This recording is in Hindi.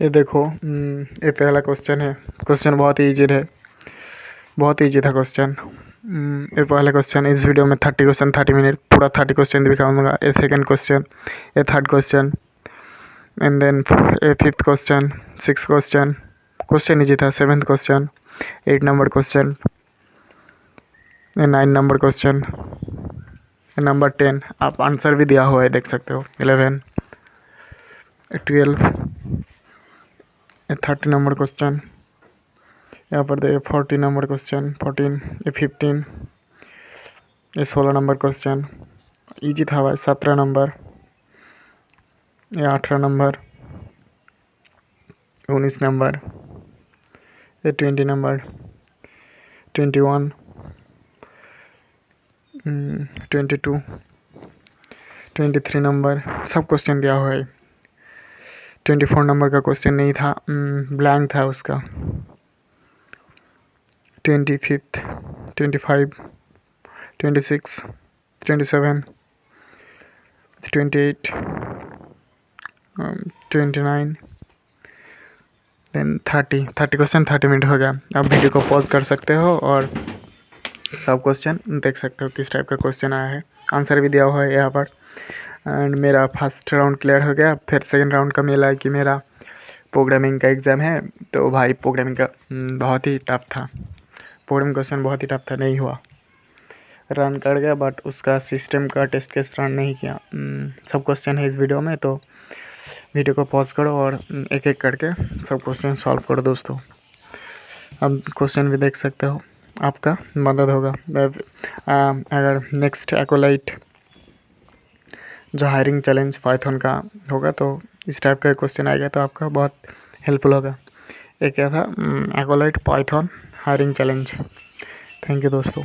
ये देखो, ये पहला क्वेश्चन है। क्वेश्चन बहुत ही ईजी है, बहुत ईजी था क्वेश्चन। ये पहला क्वेश्चन। इस वीडियो में 30 क्वेश्चन 30 मिनट पूरा 30 क्वेश्चन दिखाऊंगा। ये सेकंड क्वेश्चन, ये थर्ड क्वेश्चन, एंड देन ये fifth question, six question. Question easy था। Seventh question, 8 number question, 9 number question, number 10। आप आंसर भी दिया हुआ है, देख सकते हो। 11, 12, 30 नंबर क्वेश्चन। यहाँ पर देखिए 40 नंबर क्वेश्चन, 14, ये 15, ये 16 नंबर क्वेश्चन। इजी था भाई। 17 नंबर, ये 18 नंबर, 19 नंबर, ये 20 नंबर, 21, 22, 23 नंबर। सब क्वेश्चन दिया हुआ है। 24 नंबर का क्वेश्चन नहीं था, ब्लैंक था उसका। 25, 25, 26, 27, 28, 29, देन 30 क्वेश्चन 30 मिनट हो गया। आप वीडियो को पॉज कर सकते हो और सब क्वेश्चन देख सकते हो किस टाइप का क्वेश्चन आया है। आंसर भी दिया हुआ है यहाँ पर। एंड मेरा फर्स्ट राउंड क्लियर हो गया। फिर सेकंड राउंड का मिला है कि मेरा प्रोग्रामिंग का एग्ज़ाम है। तो भाई प्रोग्रामिंग का बहुत ही टफ था। प्रोग्रामिंग क्वेश्चन बहुत ही टफ था, नहीं हुआ। रन कर गया बट उसका सिस्टम का टेस्ट केस रन नहीं किया। सब क्वेश्चन है इस वीडियो में, तो वीडियो को पॉज करो और एक एक करके सब क्वेश्चन सॉल्व करो दोस्तों। अब क्वेश्चन भी देख सकते हो, आपका मदद होगा। अगर नेक्स्ट एक्ोलाइट जो हायरिंग चैलेंज पाइथन का होगा तो इस टाइप का क्वेश्चन आएगा तो आपका बहुत हेल्पफुल होगा। ये क्या था? Acolyte python hiring challenge. Thank you दोस्तों।